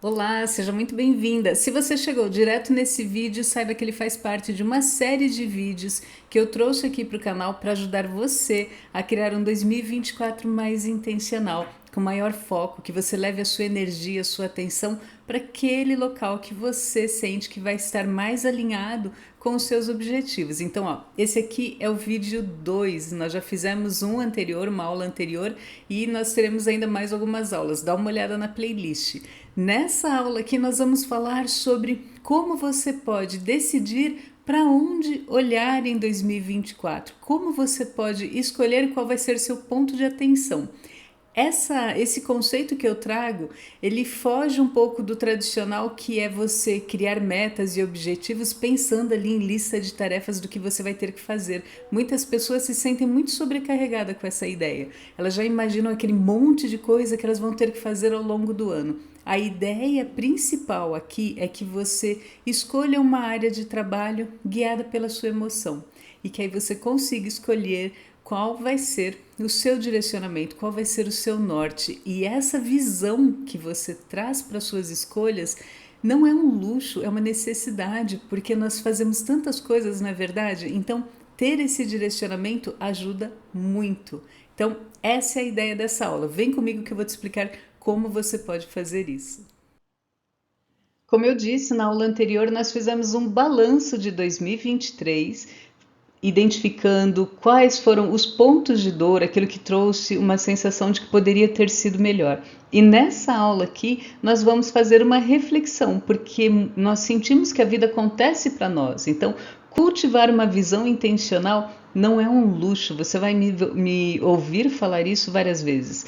Olá, seja muito bem-vinda. Se você chegou direto nesse vídeo, saiba que ele faz parte de uma série de vídeos que eu trouxe aqui para o canal para ajudar você a criar um 2024 mais intencional, com maior foco, que você leve a sua energia, a sua atenção para aquele local que você sente que vai estar mais alinhado com os seus objetivos. Então, ó, esse aqui é o vídeo 2. Nós já fizemos um anterior, uma aula anterior, e nós teremos ainda mais algumas aulas. Dá uma olhada na playlist. Nessa aula aqui nós vamos falar sobre como você pode decidir para onde olhar em 2024, como você pode escolher qual vai ser seu ponto de atenção. Esse conceito que eu trago, ele foge um pouco do tradicional, que é você criar metas e objetivos pensando ali em lista de tarefas do que você vai ter que fazer. Muitas pessoas se sentem muito sobrecarregadas com essa ideia. Elas já imaginam aquele monte de coisa que elas vão ter que fazer ao longo do ano. A ideia principal aqui é que você escolha uma área de trabalho guiada pela sua emoção e que aí você consiga escolher qual vai ser o seu direcionamento, qual vai ser o seu norte. E essa visão que você traz para suas escolhas não é um luxo, é uma necessidade, porque nós fazemos tantas coisas, não é verdade? Então, ter esse direcionamento ajuda muito. Então, essa é a ideia dessa aula. Vem comigo que eu vou te explicar como você pode fazer isso. Como eu disse na aula anterior, nós fizemos um balanço de 2023, identificando quais foram os pontos de dor, aquilo que trouxe uma sensação de que poderia ter sido melhor. E nessa aula aqui, nós vamos fazer uma reflexão, porque nós sentimos que a vida acontece para nós. Então, cultivar uma visão intencional não é um luxo, você vai me ouvir falar isso várias vezes.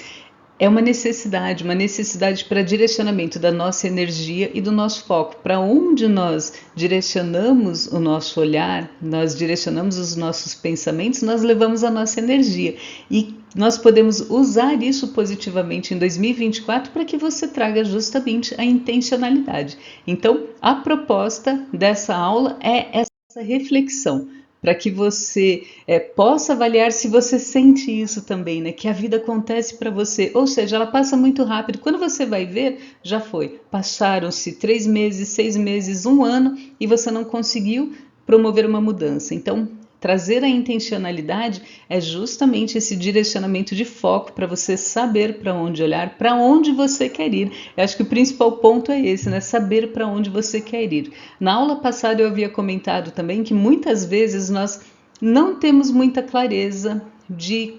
É uma necessidade para direcionamento da nossa energia e do nosso foco. Para onde nós direcionamos o nosso olhar, nós direcionamos os nossos pensamentos, nós levamos a nossa energia. E nós podemos usar isso positivamente em 2024 para que você traga justamente a intencionalidade. Então, a proposta dessa aula é essa reflexão, para que você possa avaliar se você sente isso também, né? Que a vida acontece para você, ou seja, ela passa muito rápido. Quando você vai ver, já foi. Passaram-se 3 meses, 6 meses, um ano e você não conseguiu promover uma mudança. Então, trazer a intencionalidade é justamente esse direcionamento de foco para você saber para onde olhar, para onde você quer ir. Eu acho que o principal ponto é esse, né? Saber para onde você quer ir. Na aula passada eu havia comentado também que muitas vezes nós não temos muita clareza de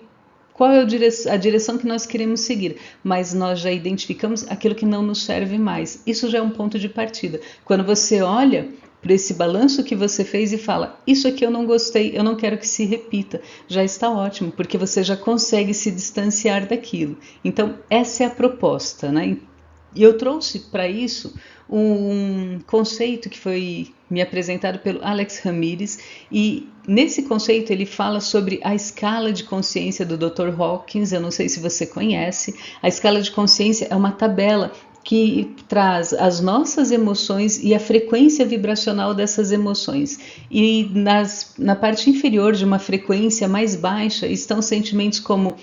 qual é a direção que nós queremos seguir, mas nós já identificamos aquilo que não nos serve mais. Isso já é um ponto de partida. Quando você olha para esse balanço que você fez e fala, isso aqui eu não gostei, eu não quero que se repita, já está ótimo, porque você já consegue se distanciar daquilo. Então, essa é a proposta, né? E eu trouxe para isso um conceito que foi me apresentado pelo Alex Ramirez, e nesse conceito ele fala sobre a escala de consciência do Dr. Hawkins. Eu não sei se você conhece. A escala de consciência é uma tabela que traz as nossas emoções e a frequência vibracional dessas emoções. E na parte inferior de uma frequência mais baixa estão sentimentos como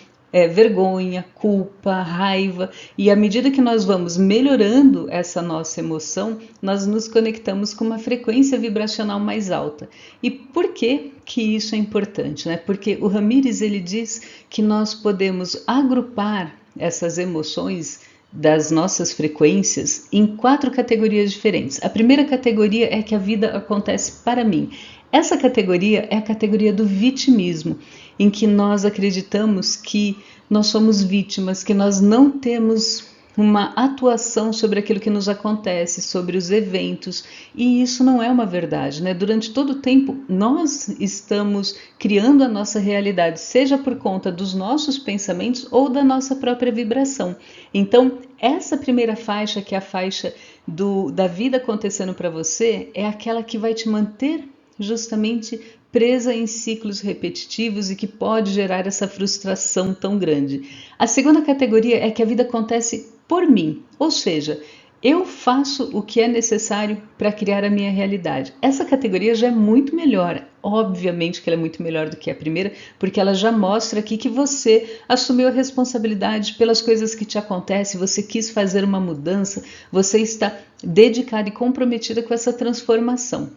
vergonha, culpa, raiva, e à medida que nós vamos melhorando essa nossa emoção, nós nos conectamos com uma frequência vibracional mais alta. E por que isso é importante, né? Porque o Ramires ele diz que nós podemos agrupar essas emoções das nossas frequências em 4 categorias diferentes. A primeira categoria é que a vida acontece para mim. Essa categoria é a categoria do vitimismo, em que nós acreditamos que nós somos vítimas, que nós não temos uma atuação sobre aquilo que nos acontece, sobre os eventos, e isso não é uma verdade, né? Durante todo o tempo nós estamos criando a nossa realidade, seja por conta dos nossos pensamentos ou da nossa própria vibração. Então, essa primeira faixa, que é a faixa da vida acontecendo para você, é aquela que vai te manter justamente presa em ciclos repetitivos e que pode gerar essa frustração tão grande. A segunda categoria é que a vida acontece por mim, ou seja, Eu faço o que é necessário para criar a minha realidade. Essa categoria já é muito melhor. Obviamente que ela é muito melhor do que a primeira, porque ela já mostra aqui que você assumiu a responsabilidade pelas coisas que te acontecem, você quis fazer uma mudança, você está dedicada e comprometida com essa transformação.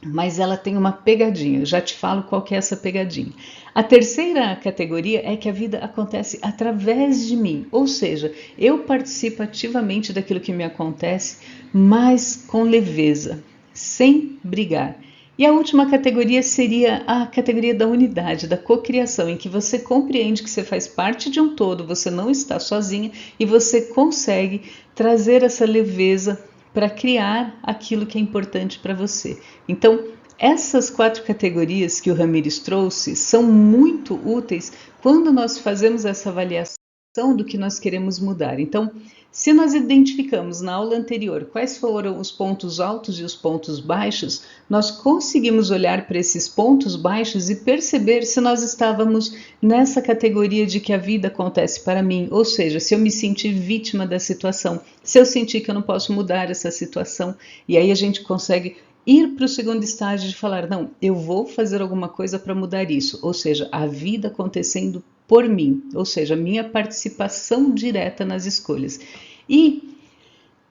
Mas ela tem uma pegadinha, eu já te falo qual que é essa pegadinha. A terceira categoria é que a vida acontece através de mim, ou seja, eu participo ativamente daquilo que me acontece, mas com leveza, sem brigar. E a última categoria seria a categoria da unidade, da cocriação, em que você compreende que você faz parte de um todo, você não está sozinha e você consegue trazer essa leveza para criar aquilo que é importante para você. Então, essas 4 categorias que o Ramires trouxe são muito úteis quando nós fazemos essa avaliação do que nós queremos mudar. Então, se nós identificamos na aula anterior quais foram os pontos altos e os pontos baixos, nós conseguimos olhar para esses pontos baixos e perceber se nós estávamos nessa categoria de que a vida acontece para mim, ou seja, se eu me sentir vítima da situação, se eu sentir que eu não posso mudar essa situação, e aí a gente consegue ir para o segundo estágio de falar, não, eu vou fazer alguma coisa para mudar isso, ou seja, a vida acontecendo por mim, ou seja, minha participação direta nas escolhas. E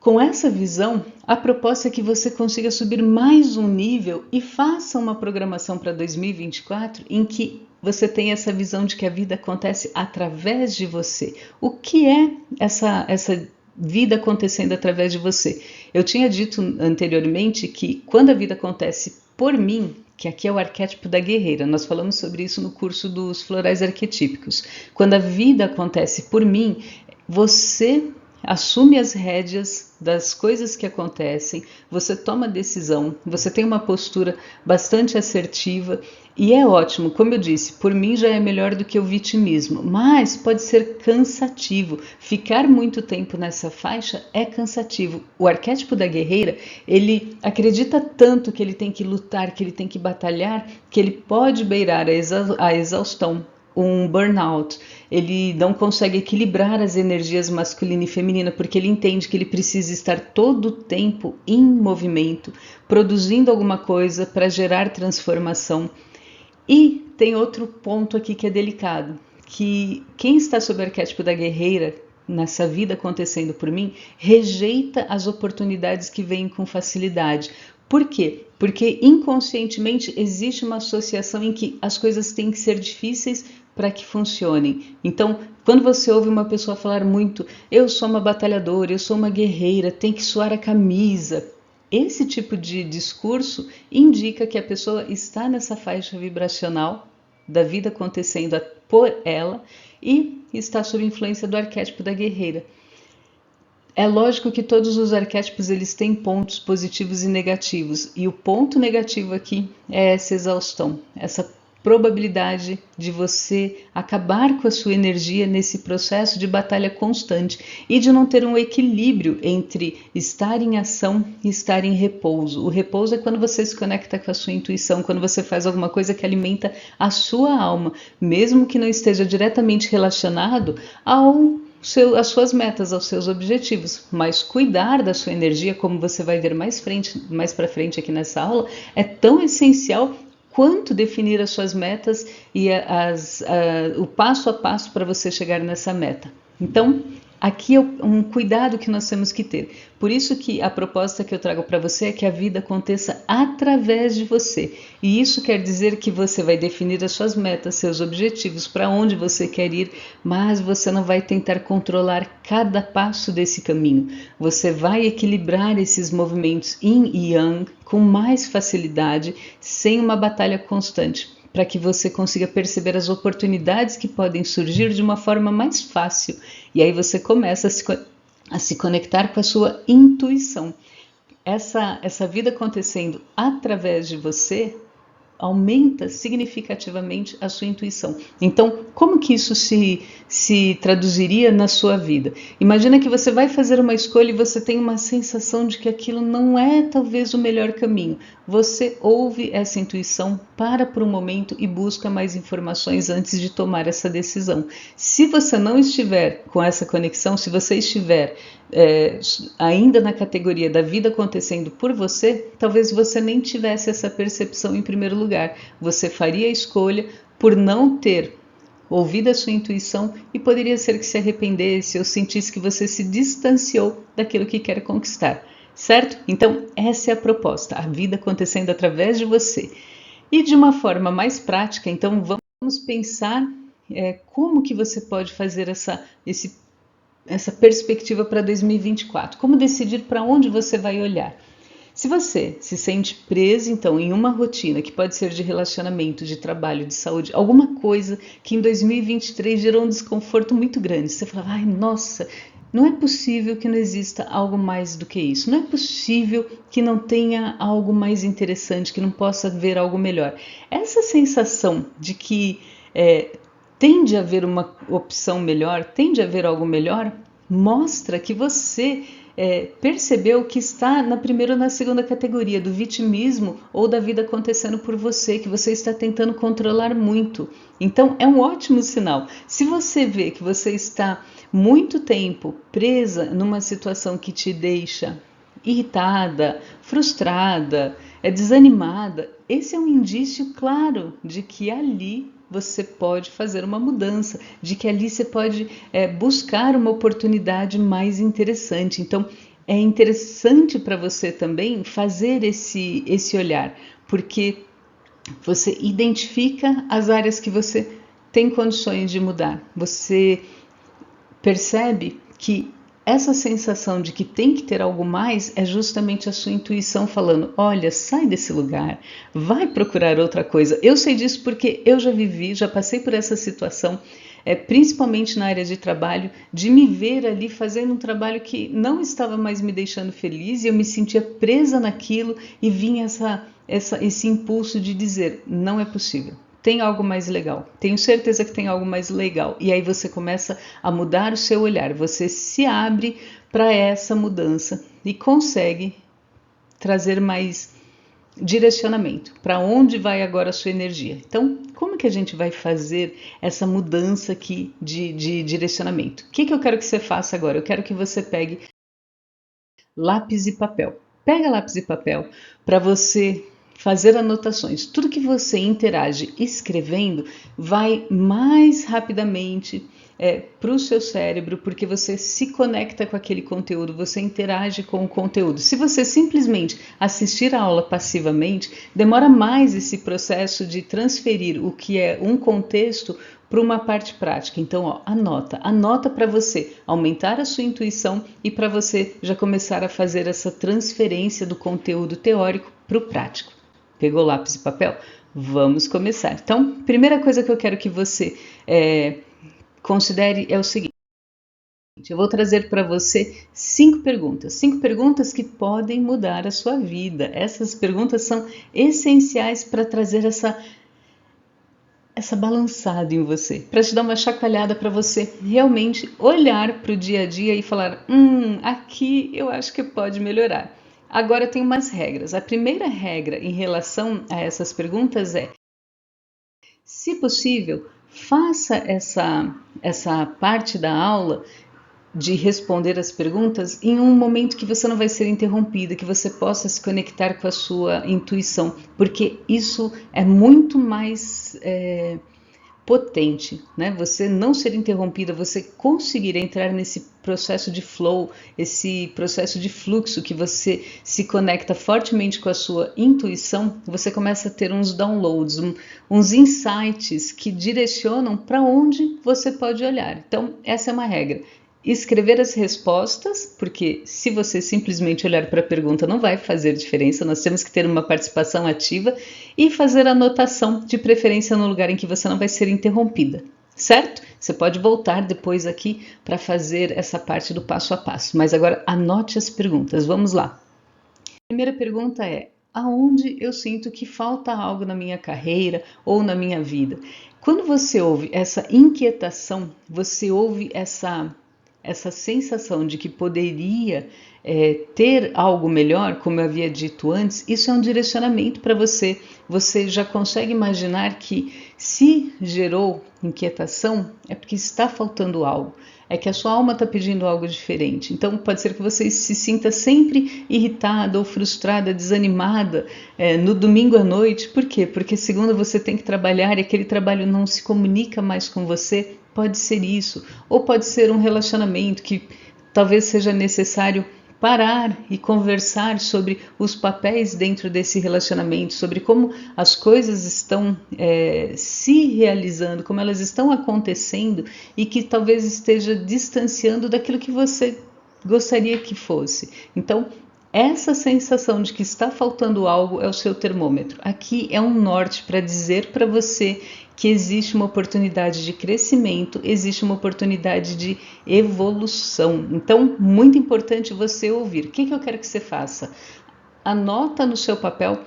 com essa visão, a proposta é que você consiga subir mais um nível e faça uma programação para 2024 em que você tenha essa visão de que a vida acontece através de você. O que é essa vida acontecendo através de você? Eu tinha dito anteriormente que quando a vida acontece por mim, que aqui é o arquétipo da guerreira, nós falamos sobre isso no curso dos florais arquetípicos. Quando a vida acontece por mim, você assume as rédeas das coisas que acontecem, você toma decisão, você tem uma postura bastante assertiva e é ótimo, como eu disse, por mim já é melhor do que o vitimismo, mas pode ser cansativo. Ficar muito tempo nessa faixa é cansativo. O arquétipo da guerreira, ele acredita tanto que ele tem que lutar, que ele tem que batalhar, que ele pode beirar a exaustão, um burnout. Ele não consegue equilibrar as energias masculina e feminina porque ele entende que ele precisa estar todo o tempo em movimento, produzindo alguma coisa para gerar transformação. E tem outro ponto aqui que é delicado, que quem está sob o arquétipo da guerreira, nessa vida acontecendo por mim, rejeita as oportunidades que vêm com facilidade. Por quê? Porque inconscientemente existe uma associação em que as coisas têm que ser difíceis para que funcionem. Então, quando você ouve uma pessoa falar muito, eu sou uma batalhadora, eu sou uma guerreira, tem que suar a camisa, esse tipo de discurso indica que a pessoa está nessa faixa vibracional da vida acontecendo por ela e está sob influência do arquétipo da guerreira. É lógico que todos os arquétipos eles têm pontos positivos e negativos, e o ponto negativo aqui é essa exaustão, essa probabilidade de você acabar com a sua energia nesse processo de batalha constante e de não ter um equilíbrio entre estar em ação e estar em repouso. O repouso é quando você se conecta com a sua intuição, quando você faz alguma coisa que alimenta a sua alma, mesmo que não esteja diretamente relacionado às suas metas, aos seus objetivos, mas cuidar da sua energia, como você vai ver mais para frente aqui nessa aula, é tão essencial quanto definir as suas metas e o passo a passo para você chegar nessa meta. Então, aqui é um cuidado que nós temos que ter. Por isso que a proposta que eu trago para você é que a vida aconteça através de você. E isso quer dizer que você vai definir as suas metas, seus objetivos, para onde você quer ir, mas você não vai tentar controlar cada passo desse caminho. Você vai equilibrar esses movimentos yin e yang com mais facilidade, sem uma batalha constante, para que você consiga perceber as oportunidades que podem surgir de uma forma mais fácil. E aí você começa a se conectar com a sua intuição. Essa vida acontecendo através de você aumenta significativamente a sua intuição. Então, como que isso se traduziria na sua vida? Imagina que você vai fazer uma escolha e você tem uma sensação de que aquilo não é talvez o melhor caminho. Você ouve essa intuição, para por um momento e busca mais informações antes de tomar essa decisão. Se você não estiver com essa conexão, se você estiver é, ainda na categoria da vida acontecendo por você, talvez você nem tivesse essa percepção em primeiro lugar. Você faria a escolha por não ter ouvido a sua intuição e poderia ser que se arrependesse ou sentisse que você se distanciou daquilo que quer conquistar, certo? Então, essa é a proposta, a vida acontecendo através de você. E de uma forma mais prática, então vamos pensar como que você pode fazer essa perspectiva para 2024, como decidir para onde você vai olhar. Se você se sente preso, então, em uma rotina que pode ser de relacionamento, de trabalho, de saúde, alguma coisa que em 2023 gerou um desconforto muito grande, você fala, ai, nossa, não é possível que não exista algo mais do que isso, não é possível que não tenha algo mais interessante, que não possa haver algo melhor. Essa sensação de que tende a haver uma opção melhor, tende a haver algo melhor, mostra que você percebeu que está na primeira ou na segunda categoria do vitimismo ou da vida acontecendo por você, que você está tentando controlar muito. Então é um ótimo sinal. Se você vê que você está muito tempo presa numa situação que te deixa irritada, frustrada, desanimada, esse é um indício claro de que ali você pode fazer uma mudança, de que ali você pode buscar uma oportunidade mais interessante. Então, é interessante para você também fazer esse olhar, porque você identifica as áreas que você tem condições de mudar. Você percebe que essa sensação de que tem que ter algo mais é justamente a sua intuição falando, olha, sai desse lugar, vai procurar outra coisa. Eu sei disso porque eu já vivi, já passei por essa situação, principalmente na área de trabalho, de me ver ali fazendo um trabalho que não estava mais me deixando feliz e eu me sentia presa naquilo e vinha esse impulso de dizer, não é possível. Tem algo mais legal, tenho certeza que tem algo mais legal. E aí você começa a mudar o seu olhar, você se abre para essa mudança e consegue trazer mais direcionamento. Para onde vai agora a sua energia? Então, como que a gente vai fazer essa mudança aqui de direcionamento? O que eu quero que você faça agora? Eu quero que você pegue lápis e papel. Pega lápis e papel para você fazer anotações. Tudo que você interage escrevendo vai mais rapidamente para o seu cérebro, porque você se conecta com aquele conteúdo, você interage com o conteúdo. Se você simplesmente assistir a aula passivamente, demora mais esse processo de transferir o que é um contexto para uma parte prática. Então, anota para você aumentar a sua intuição e para você já começar a fazer essa transferência do conteúdo teórico para o prático. Pegou lápis e papel? Vamos começar. Então, primeira coisa que eu quero que você considere é o seguinte. Eu vou trazer para você 5 perguntas que podem mudar a sua vida. Essas perguntas são essenciais para trazer essa balançada em você, para te dar uma chacoalhada, para você realmente olhar para o dia a dia e falar, aqui eu acho que pode melhorar. Agora tem umas regras. A primeira regra em relação a essas perguntas é, se possível, faça essa parte da aula de responder as perguntas em um momento que você não vai ser interrompida, que você possa se conectar com a sua intuição, porque isso é muito mais potente, né? Você não ser interrompida, você conseguir entrar nesse processo de flow, esse processo de fluxo que você se conecta fortemente com a sua intuição, você começa a ter uns downloads, uns insights que direcionam para onde você pode olhar. Então, essa é uma regra. Escrever as respostas, porque se você simplesmente olhar para a pergunta não vai fazer diferença, nós temos que ter uma participação ativa e fazer anotação, de preferência no lugar em que você não vai ser interrompida, certo? Você pode voltar depois aqui para fazer essa parte do passo a passo, mas agora anote as perguntas, vamos lá. A primeira pergunta é, aonde eu sinto que falta algo na minha carreira ou na minha vida? Quando você ouve essa inquietação, você ouve essa sensação de que poderia ter algo melhor, como eu havia dito antes, isso é um direcionamento para você. Você já consegue imaginar que se gerou inquietação é porque está faltando algo. é que a sua alma está pedindo algo diferente. Então pode ser que você se sinta sempre irritada ou frustrada, desanimada no domingo à noite. Por quê? Porque segunda você tem que trabalhar e aquele trabalho não se comunica mais com você. Pode ser isso. Ou pode ser um relacionamento que talvez seja necessário parar e conversar sobre os papéis dentro desse relacionamento, sobre como as coisas estão se realizando, como elas estão acontecendo e que talvez esteja distanciando daquilo que você gostaria que fosse. Então, essa sensação de que está faltando algo é o seu termômetro. Aqui é um norte para dizer para você que existe uma oportunidade de crescimento, existe uma oportunidade de evolução. Então, muito importante você ouvir. O que eu quero que você faça? Anota no seu papel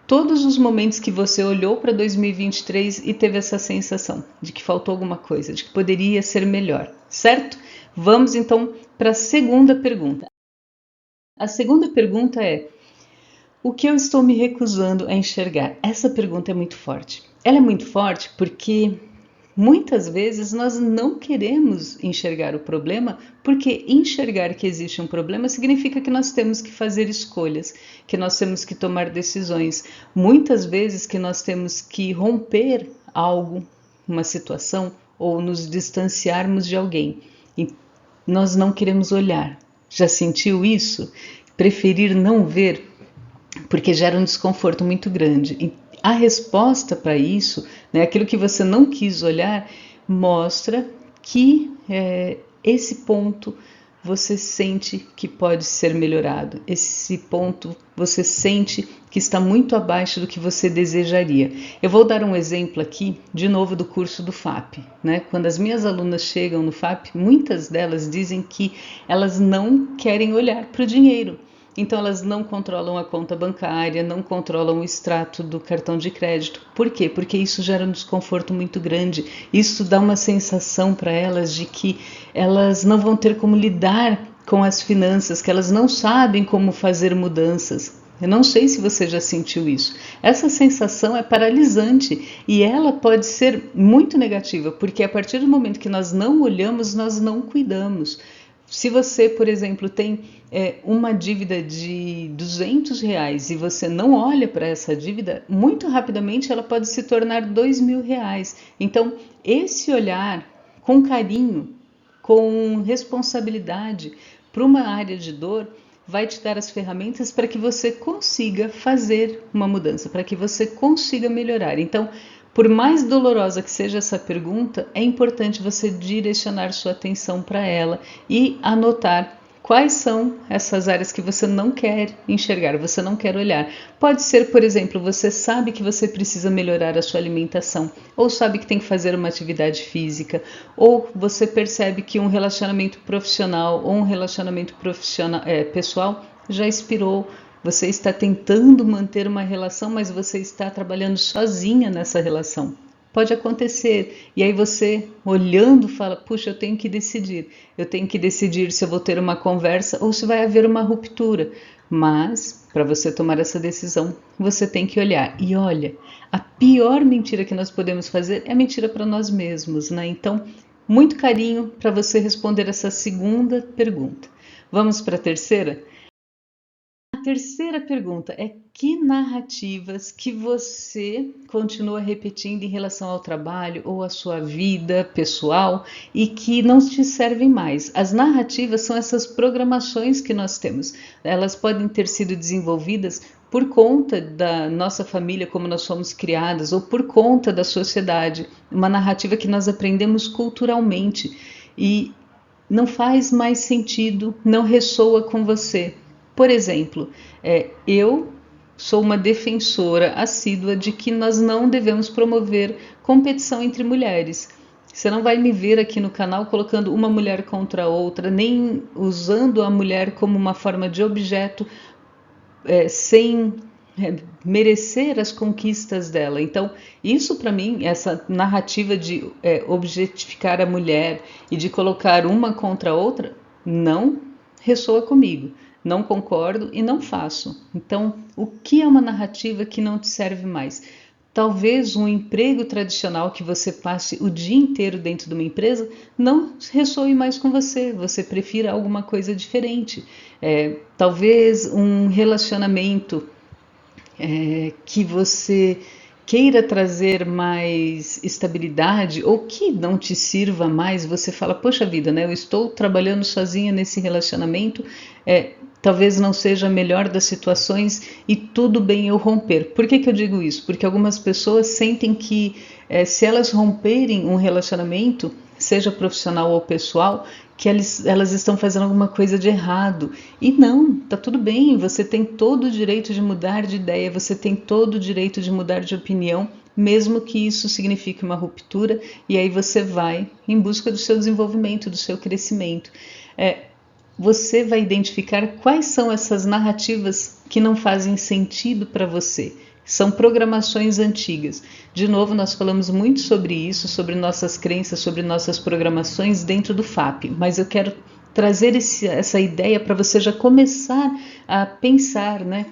todos os momentos que você olhou para 2023 e teve essa sensação de que faltou alguma coisa, de que poderia ser melhor, certo? Vamos então para a segunda pergunta. A segunda pergunta é: o que eu estou me recusando a enxergar? Essa pergunta é muito forte. Ela é muito forte porque muitas vezes nós não queremos enxergar o problema, porque enxergar que existe um problema significa que nós temos que fazer escolhas, que nós temos que tomar decisões. Muitas vezes que nós temos que romper algo, uma situação, ou nos distanciarmos de alguém. E nós não queremos olhar. Já sentiu isso? Preferir não ver, porque gera um desconforto muito grande. E a resposta para isso, né, aquilo que você não quis olhar, mostra que esse ponto você sente que pode ser melhorado. Esse ponto você sente que está muito abaixo do que você desejaria. Eu vou dar um exemplo aqui, de novo, do curso do FAP. Né? Quando as minhas alunas chegam no FAP, muitas delas dizem que elas não querem olhar para o dinheiro. Então elas não controlam a conta bancária, não controlam o extrato do cartão de crédito. Por quê? Porque isso gera um desconforto muito grande. Isso dá uma sensação para elas de que elas não vão ter como lidar com as finanças, que elas não sabem como fazer mudanças. Eu não sei se você já sentiu isso. Essa sensação é paralisante e ela pode ser muito negativa, porque a partir do momento que nós não olhamos, nós não cuidamos. Se você, por exemplo, tem uma dívida de R$ 200 e você não olha para essa dívida, muito rapidamente ela pode se tornar R$ 2.000. Então, esse olhar com carinho, com responsabilidade para uma área de dor, vai te dar as ferramentas para que você consiga fazer uma mudança, para que você consiga melhorar. Então, por mais dolorosa que seja essa pergunta, é importante você direcionar sua atenção para ela e anotar quais são essas áreas que você não quer enxergar, você não quer olhar. Pode ser, por exemplo, você sabe que você precisa melhorar a sua alimentação, ou sabe que tem que fazer uma atividade física, ou você percebe que um relacionamento profissional ou um relacionamento pessoal já expirou. Você está tentando manter uma relação, mas você está trabalhando sozinha nessa relação. Pode acontecer. E aí você, olhando, fala, puxa, eu tenho que decidir. Eu tenho que decidir se eu vou ter uma conversa ou se vai haver uma ruptura. Mas, para você tomar essa decisão, você tem que olhar. E olha, a pior mentira que nós podemos fazer é mentira para nós mesmos, né? Então, muito carinho para você responder essa segunda pergunta. Vamos para a terceira? A terceira pergunta é: que narrativas que você continua repetindo em relação ao trabalho ou à sua vida pessoal e que não te servem mais? As narrativas são essas programações que nós temos. Elas podem ter sido desenvolvidas por conta da nossa família, como nós fomos criadas, ou por conta da sociedade. Uma narrativa que nós aprendemos culturalmente e não faz mais sentido, não ressoa com você. Por exemplo, eu sou uma defensora assídua de que nós não devemos promover competição entre mulheres. Você não vai me ver aqui no canal colocando uma mulher contra a outra, nem usando a mulher como uma forma de objeto sem merecer as conquistas dela. Então, isso para mim, essa narrativa de objetificar a mulher e de colocar uma contra a outra, não ressoa comigo. Não concordo e não faço. Então, o que é uma narrativa que não te serve mais? talvez um emprego tradicional que você passe o dia inteiro dentro de uma empresa não ressoe mais com você, você prefira alguma coisa diferente. Talvez um relacionamento que você queira trazer mais estabilidade ou que não te sirva mais, você fala, poxa vida, né? Eu estou trabalhando sozinha nesse relacionamento, talvez não seja a melhor das situações e tudo bem eu romper. Por que eu digo isso? Porque algumas pessoas sentem que se elas romperem um relacionamento, seja profissional ou pessoal, que elas estão fazendo alguma coisa de errado. E não, tá tudo bem, você tem todo o direito de mudar de ideia, você tem todo o direito de mudar de opinião, mesmo que isso signifique uma ruptura, e aí você vai em busca do seu desenvolvimento, do seu crescimento. Você vai identificar quais são essas narrativas que não fazem sentido para você. São programações antigas. De novo, nós falamos muito sobre isso, sobre nossas crenças, sobre nossas programações dentro do FAP, mas eu quero trazer essa ideia para você já começar a pensar, né?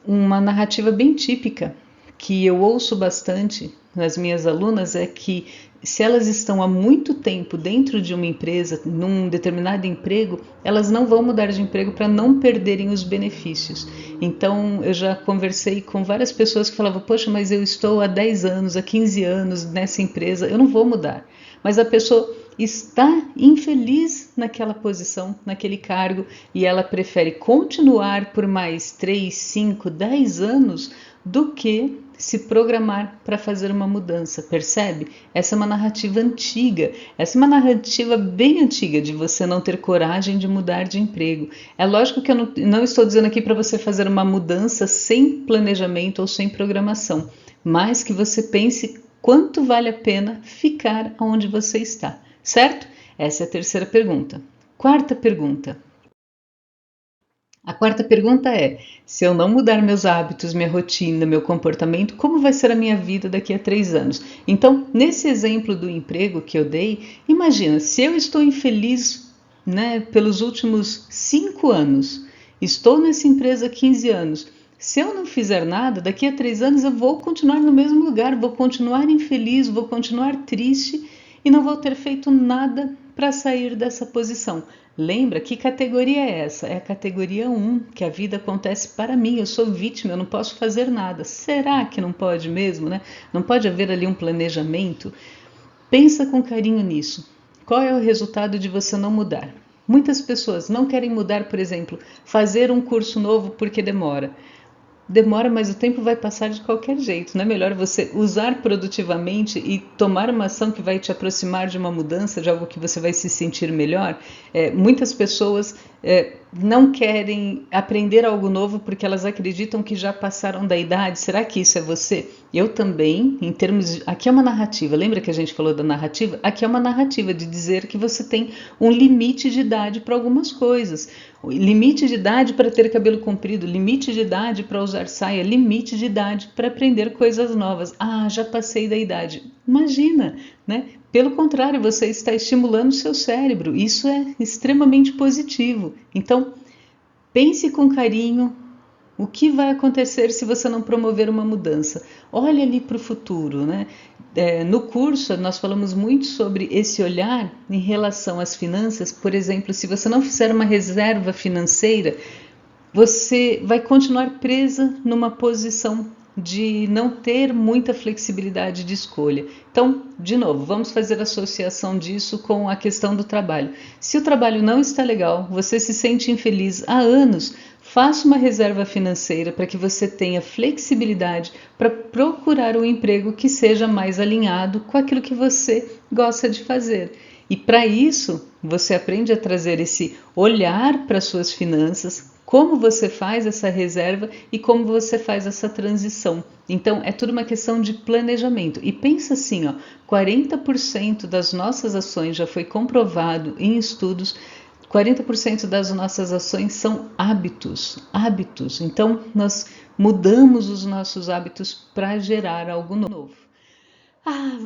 Uma narrativa bem típica que eu ouço bastante nas minhas alunas é que se elas estão há muito tempo dentro de uma empresa, num determinado emprego, elas não vão mudar de emprego para não perderem os benefícios. Então, eu já conversei com várias pessoas que falavam, poxa, mas eu estou há 10 anos, há 15 anos nessa empresa, eu não vou mudar. Mas a pessoa está infeliz naquela posição, naquele cargo, e ela prefere continuar por mais 3, 5, 10 anos do que se programar para fazer uma mudança, percebe? Essa é uma narrativa antiga, essa é uma narrativa bem antiga de você não ter coragem de mudar de emprego. É lógico que eu não estou dizendo aqui para você fazer uma mudança sem planejamento ou sem programação, mas que você pense quanto vale a pena ficar onde você está, certo? Essa é a terceira pergunta. Quarta pergunta. A quarta pergunta é: se eu não mudar meus hábitos, minha rotina, meu comportamento, como vai ser a minha vida daqui a 3 anos? Então, nesse exemplo do emprego que eu dei, imagina, se eu estou infeliz, né, pelos últimos 5 anos, estou nessa empresa há 15 anos, se eu não fizer nada, daqui a 3 anos eu vou continuar no mesmo lugar, vou continuar infeliz, vou continuar triste e não vou ter feito nada para sair dessa posição. Lembra que categoria é essa? É a categoria 1, que a vida acontece para mim, eu sou vítima, eu não posso fazer nada. Será que não pode mesmo, né? Não pode haver ali um planejamento? Pensa com carinho nisso. Qual é o resultado de você não mudar? Muitas pessoas não querem mudar, por exemplo, fazer um curso novo porque demora. Demora, mas o tempo vai passar de qualquer jeito. Não é melhor você usar produtivamente e tomar uma ação que vai te aproximar de uma mudança, de algo que você vai se sentir melhor? Muitas pessoas não querem aprender algo novo porque elas acreditam que já passaram da idade. Será que isso é você? Eu também, em termos aqui é uma narrativa, lembra que a gente falou da narrativa? Aqui é uma narrativa de dizer que você tem um limite de idade para algumas coisas. Limite de idade para ter cabelo comprido, limite de idade para usar saia, limite de idade para aprender coisas novas. Ah, já passei da idade. Imagina, né? Pelo contrário, você está estimulando o seu cérebro. Isso é extremamente positivo. Então, pense com carinho o que vai acontecer se você não promover uma mudança. Olhe ali para o futuro, né? No curso, nós falamos muito sobre esse olhar em relação às finanças. Por exemplo, se você não fizer uma reserva financeira, você vai continuar presa numa posição de não ter muita flexibilidade de escolha. Então, de novo, vamos fazer associação disso com a questão do trabalho. Se o trabalho não está legal, você se sente infeliz há anos, faça uma reserva financeira para que você tenha flexibilidade para procurar um emprego que seja mais alinhado com aquilo que você gosta de fazer. E para isso, você aprende a trazer esse olhar para suas finanças, como você faz essa reserva e como você faz essa transição. Então, é tudo uma questão de planejamento. E pensa assim, ó, 40% das nossas ações já foi comprovado em estudos. 40% das nossas ações são hábitos. Então, nós mudamos os nossos hábitos para gerar algo novo.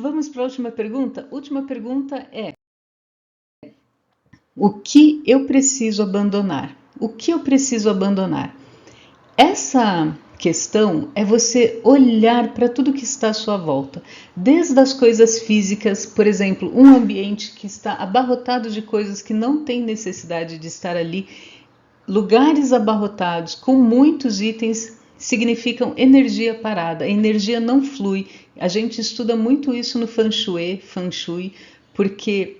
Vamos para a última pergunta? Última pergunta é: o que eu preciso abandonar? O que eu preciso abandonar? Essa questão é você olhar para tudo que está à sua volta, desde as coisas físicas, por exemplo, um ambiente que está abarrotado de coisas que não tem necessidade de estar ali. Lugares abarrotados com muitos itens significam energia parada, a energia não flui. A gente estuda muito isso no Feng Shui, porque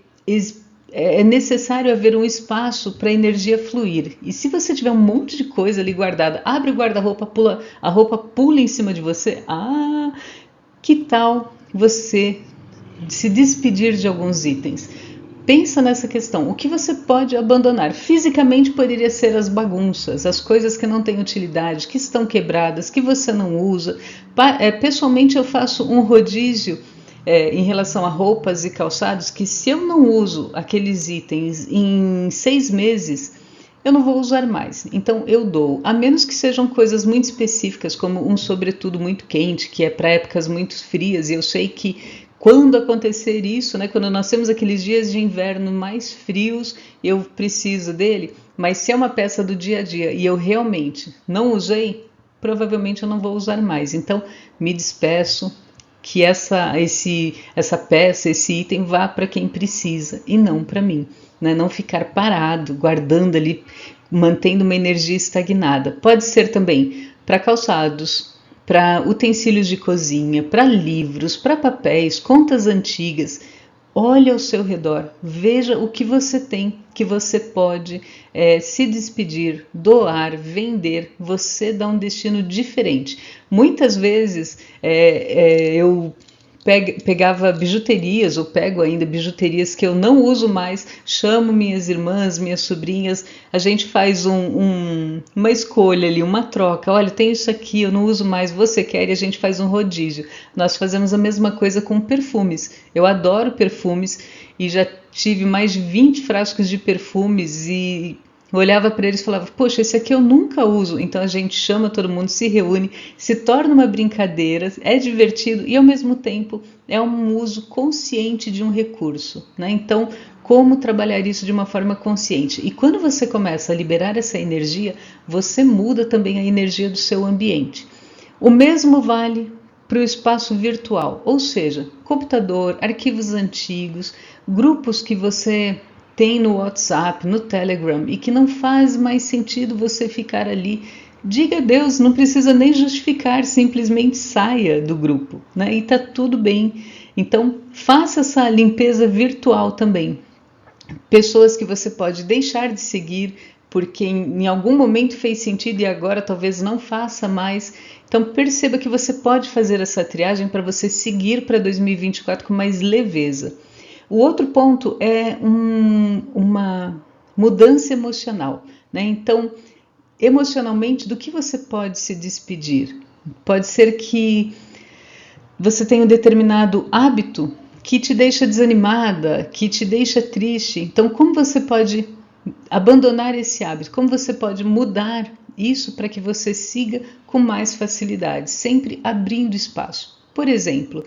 é necessário haver um espaço para a energia fluir. E se você tiver um monte de coisa ali guardada, abre o guarda-roupa, a roupa pula em cima de você, que tal você se despedir de alguns itens? Pensa nessa questão, o que você pode abandonar? Fisicamente poderia ser as bagunças, as coisas que não têm utilidade, que estão quebradas, que você não usa. Pessoalmente eu faço um rodízio em relação a roupas e calçados, que se eu não uso aqueles itens em 6 meses, eu não vou usar mais. Então eu dou, a menos que sejam coisas muito específicas, como um sobretudo muito quente, que é para épocas muito frias, e eu sei que quando acontecer isso, né, quando nós temos aqueles dias de inverno mais frios, eu preciso dele, mas se é uma peça do dia a dia e eu realmente não usei, provavelmente eu não vou usar mais. Então me despeço, que essa peça, esse item vá para quem precisa e não para mim, né? Não ficar parado, guardando ali, mantendo uma energia estagnada. Pode ser também para calçados, para utensílios de cozinha, para livros, para papéis, contas antigas. Olhe ao seu redor, veja o que você tem, que você pode se despedir, doar, vender. Você dá um destino diferente. Muitas vezes eu pegava bijuterias, ou pego ainda bijuterias que eu não uso mais, chamo minhas irmãs, minhas sobrinhas, a gente faz uma escolha ali, uma troca. Olha, tem isso aqui, eu não uso mais, você quer? E a gente faz um rodízio. Nós fazemos a mesma coisa com perfumes. Eu adoro perfumes e já tive mais de 20 frascos de perfumes e olhava para eles e falava, poxa, esse aqui eu nunca uso. Então a gente chama todo mundo, se reúne, se torna uma brincadeira, é divertido e ao mesmo tempo é um uso consciente de um recurso, né? Então, como trabalhar isso de uma forma consciente? E quando você começa a liberar essa energia, você muda também a energia do seu ambiente. O mesmo vale para o espaço virtual, ou seja, computador, arquivos antigos, grupos que você tem no WhatsApp, no Telegram e que não faz mais sentido você ficar ali. Diga adeus, não precisa nem justificar, simplesmente saia do grupo, né? E tá tudo bem. Então, faça essa limpeza virtual também. Pessoas que você pode deixar de seguir porque em algum momento fez sentido e agora talvez não faça mais. Então perceba que você pode fazer essa triagem para você seguir para 2024 com mais leveza. O outro ponto é uma mudança emocional, né? Então, emocionalmente, do que você pode se despedir? Pode ser que você tenha um determinado hábito que te deixa desanimada, que te deixa triste. Então, como você pode abandonar esse hábito? Como você pode mudar isso para que você siga com mais facilidade, sempre abrindo espaço? Por exemplo,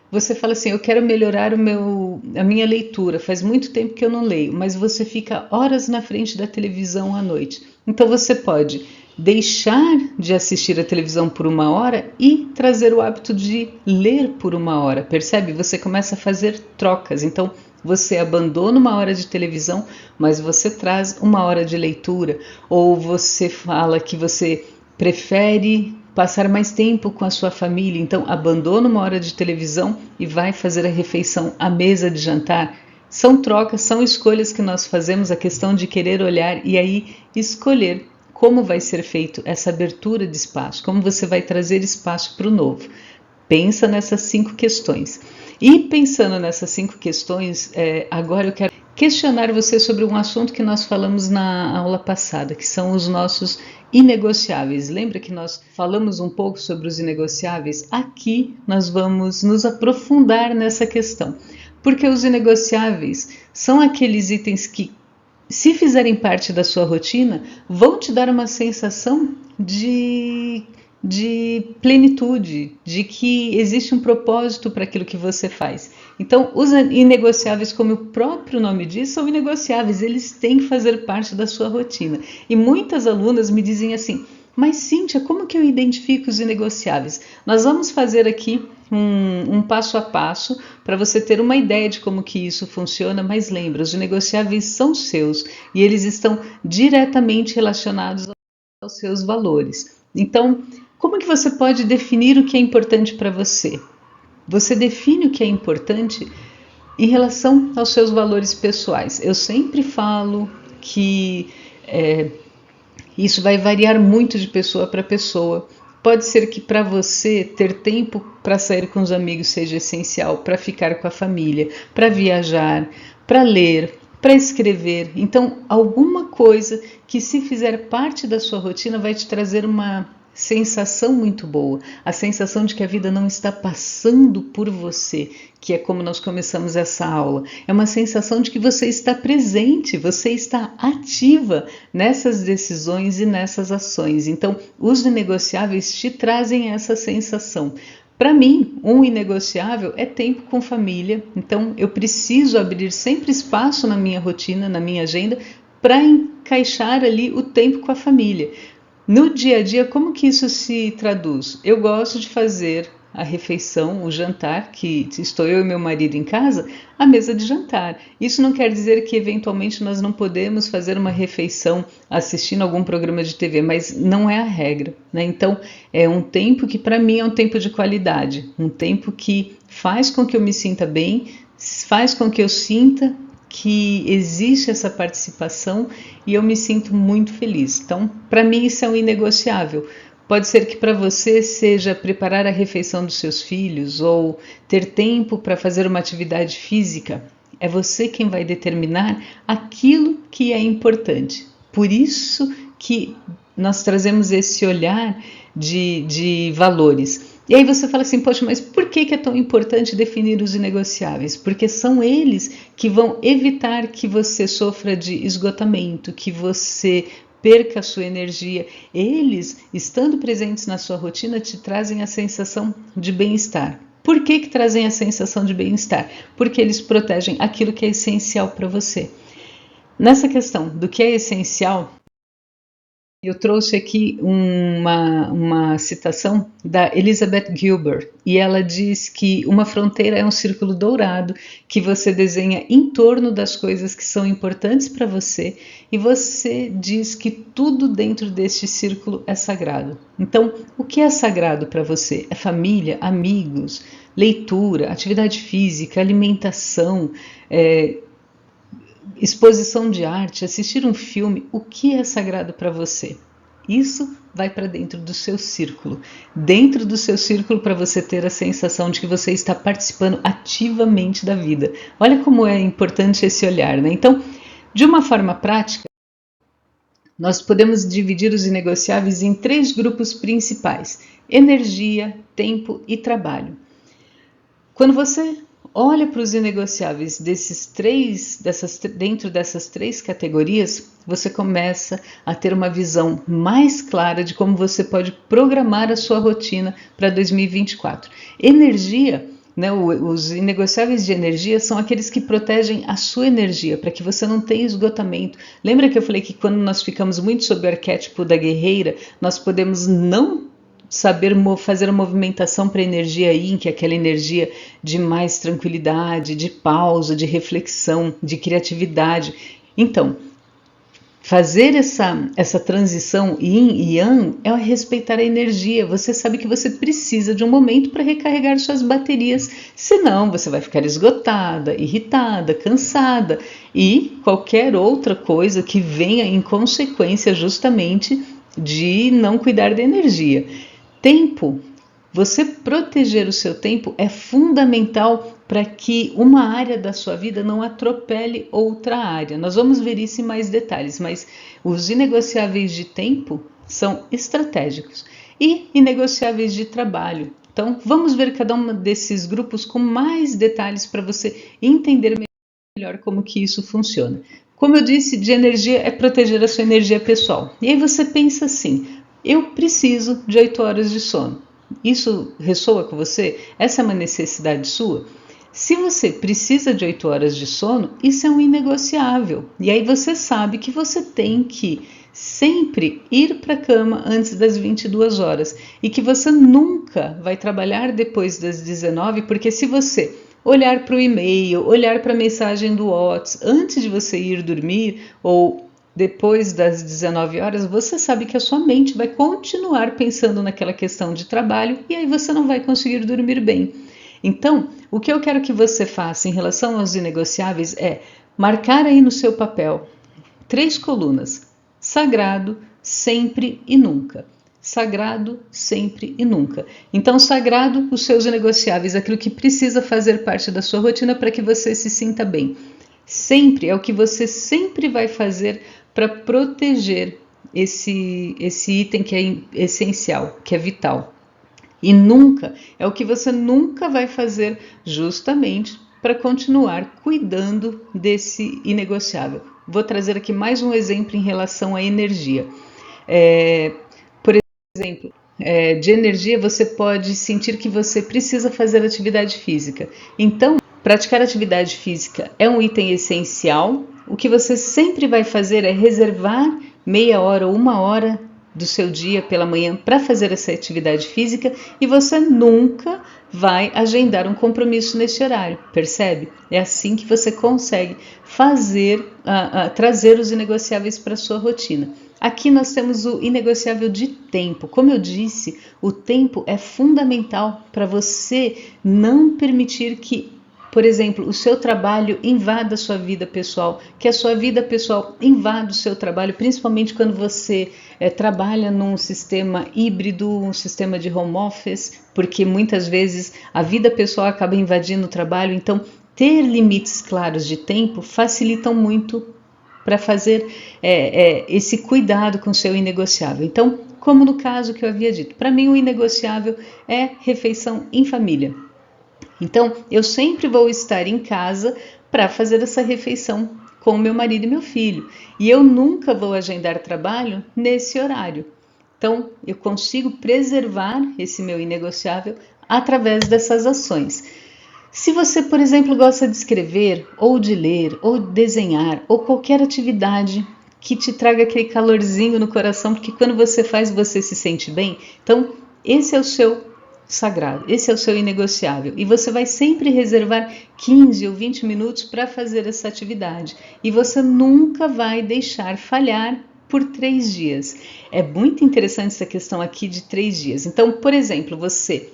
você fala assim, eu quero melhorar a minha leitura, faz muito tempo que eu não leio, mas você fica horas na frente da televisão à noite. Então você pode deixar de assistir a televisão por 1 hora e trazer o hábito de ler por 1 hora, percebe? Você começa a fazer trocas, então você abandona 1 hora de televisão, mas você traz 1 hora de leitura, ou você fala que você prefere passar mais tempo com a sua família, então abandona 1 hora de televisão e vai fazer a refeição à mesa de jantar. São trocas, são escolhas que nós fazemos, a questão de querer olhar e aí escolher como vai ser feito essa abertura de espaço, como você vai trazer espaço para o novo. Pensa nessas 5 questões. E pensando nessas 5 questões, agora eu quero questionar você sobre um assunto que nós falamos na aula passada, que são os nossos inegociáveis. Lembra que nós falamos um pouco sobre os inegociáveis? Aqui nós vamos nos aprofundar nessa questão, porque os inegociáveis são aqueles itens que, se fizerem parte da sua rotina, vão te dar uma sensação de plenitude, de que existe um propósito para aquilo que você faz. Então, os inegociáveis, como o próprio nome diz, são inegociáveis, eles têm que fazer parte da sua rotina. E muitas alunas me dizem assim, Mas, Cíntia, como que eu identifico os inegociáveis? Nós vamos fazer aqui um passo a passo para você ter uma ideia de como que isso funciona, mas lembra, os inegociáveis são seus e eles estão diretamente relacionados aos seus valores. Então, como que você pode definir o que é importante para você? Você define o que é importante em relação aos seus valores pessoais. Eu sempre falo que isso vai variar muito de pessoa para pessoa. Pode ser que para você ter tempo para sair com os amigos seja essencial, para ficar com a família, para viajar, para ler, para escrever. Então, alguma coisa que, se fizer parte da sua rotina, vai te trazer uma sensação muito boa, a sensação de que a vida não está passando por você, que é como nós começamos essa aula. É uma sensação de que você está presente, você está ativa nessas decisões e nessas ações. Então, os inegociáveis te trazem essa sensação. Para mim, um inegociável é tempo com família, então eu preciso abrir sempre espaço na minha rotina, na minha agenda, para encaixar ali o tempo com a família. No dia a dia, como que isso se traduz? Eu gosto de fazer a refeição, o jantar, que estou eu e meu marido em casa, a mesa de jantar. Isso não quer dizer que eventualmente nós não podemos fazer uma refeição assistindo algum programa de TV, mas não é a regra, né? Então, é um tempo que para mim é um tempo de qualidade, um tempo que faz com que eu me sinta bem, faz com que eu sinta que existe essa participação e eu me sinto muito feliz. Então, para mim isso é um inegociável. Pode ser que para você seja preparar a refeição dos seus filhos ou ter tempo para fazer uma atividade física. É você quem vai determinar aquilo que é importante. Por isso que nós trazemos esse olhar de valores. E aí você fala assim, poxa, mas por que é tão importante definir os inegociáveis? Porque são eles que vão evitar que você sofra de esgotamento, que você perca a sua energia. Eles, estando presentes na sua rotina, te trazem a sensação de bem-estar. Por que trazem a sensação de bem-estar? Porque eles protegem aquilo que é essencial para você. Nessa questão do que é essencial, eu trouxe aqui uma citação da Elizabeth Gilbert e ela diz que uma fronteira é um círculo dourado que você desenha em torno das coisas que são importantes para você e você diz que tudo dentro deste círculo é sagrado. Então, o que é sagrado para você? É família, amigos, leitura, atividade física, alimentação, exposição de arte, assistir um filme, o que é sagrado para você? Isso vai para dentro do seu círculo. Dentro do seu círculo para você ter a sensação de que você está participando ativamente da vida. Olha como é importante esse olhar, né? Então, de uma forma prática, nós podemos dividir os inegociáveis em 3 grupos principais: energia, tempo e trabalho. Quando você olha para os inegociáveis dentro dessas 3 categorias, você começa a ter uma visão mais clara de como você pode programar a sua rotina para 2024. Energia, né, os inegociáveis de energia são aqueles que protegem a sua energia, para que você não tenha esgotamento. Lembra que eu falei que quando nós ficamos muito sob o arquétipo da guerreira, nós podemos não saber fazer a movimentação para a energia yin, que é aquela energia de mais tranquilidade, de pausa, de reflexão, de criatividade. Então, fazer essa transição yin e yang é respeitar a energia. Você sabe que você precisa de um momento para recarregar suas baterias, senão você vai ficar esgotada, irritada, cansada e qualquer outra coisa que venha em consequência justamente de não cuidar da energia. Tempo, você proteger o seu tempo é fundamental para que uma área da sua vida não atropele outra área. Nós vamos ver isso em mais detalhes, mas os inegociáveis de tempo são estratégicos e inegociáveis de trabalho. Então, vamos ver cada um desses grupos com mais detalhes para você entender melhor como que isso funciona. Como eu disse, de energia é proteger a sua energia pessoal. E aí você pensa assim: eu preciso de 8 horas de sono. Isso ressoa com você? Essa é uma necessidade sua? Se você precisa de 8 horas de sono, isso é um inegociável. E aí você sabe que você tem que sempre ir para a cama antes das 22 horas e que você nunca vai trabalhar depois das 19, porque se você olhar para o e-mail, olhar para a mensagem do WhatsApp antes de você ir dormir ou depois das 19 horas, você sabe que a sua mente vai continuar pensando naquela questão de trabalho e aí você não vai conseguir dormir bem. Então, o que eu quero que você faça em relação aos inegociáveis é marcar aí no seu papel 3 colunas: sagrado, sempre e nunca. Sagrado, sempre e nunca. Então, sagrado, os seus inegociáveis, aquilo que precisa fazer parte da sua rotina para que você se sinta bem. Sempre é o que você sempre vai fazer para proteger esse item que é essencial, que é vital. E nunca é o que você nunca vai fazer justamente para continuar cuidando desse inegociável. Vou trazer aqui mais um exemplo em relação à energia. Por exemplo, de energia, você pode sentir que você precisa fazer atividade física. Então, praticar atividade física é um item essencial. O que você sempre vai fazer é reservar meia hora ou uma hora do seu dia pela manhã para fazer essa atividade física e você nunca vai agendar um compromisso nesse horário, percebe? É assim que você consegue trazer os inegociáveis para a sua rotina. Aqui nós temos o inegociável de tempo. Como eu disse, o tempo é fundamental para você não permitir que, por exemplo, o seu trabalho invada a sua vida pessoal, que a sua vida pessoal invada o seu trabalho, principalmente quando você trabalha num sistema híbrido, um sistema de home office, porque muitas vezes a vida pessoal acaba invadindo o trabalho. Então, ter limites claros de tempo facilitam muito para fazer esse cuidado com o seu inegociável. Então, como no caso que eu havia dito, para mim o inegociável é refeição em família. Então, eu sempre vou estar em casa para fazer essa refeição com meu marido e meu filho. E eu nunca vou agendar trabalho nesse horário. Então, eu consigo preservar esse meu inegociável através dessas ações. Se você, por exemplo, gosta de escrever, ou de ler, ou desenhar, ou qualquer atividade que te traga aquele calorzinho no coração, porque quando você faz, você se sente bem, então esse é o seu sagrado, esse é o seu inegociável. E você vai sempre reservar 15 ou 20 minutos para fazer essa atividade. E você nunca vai deixar falhar por 3 dias. É muito interessante essa questão aqui de 3 dias. Então, por exemplo, você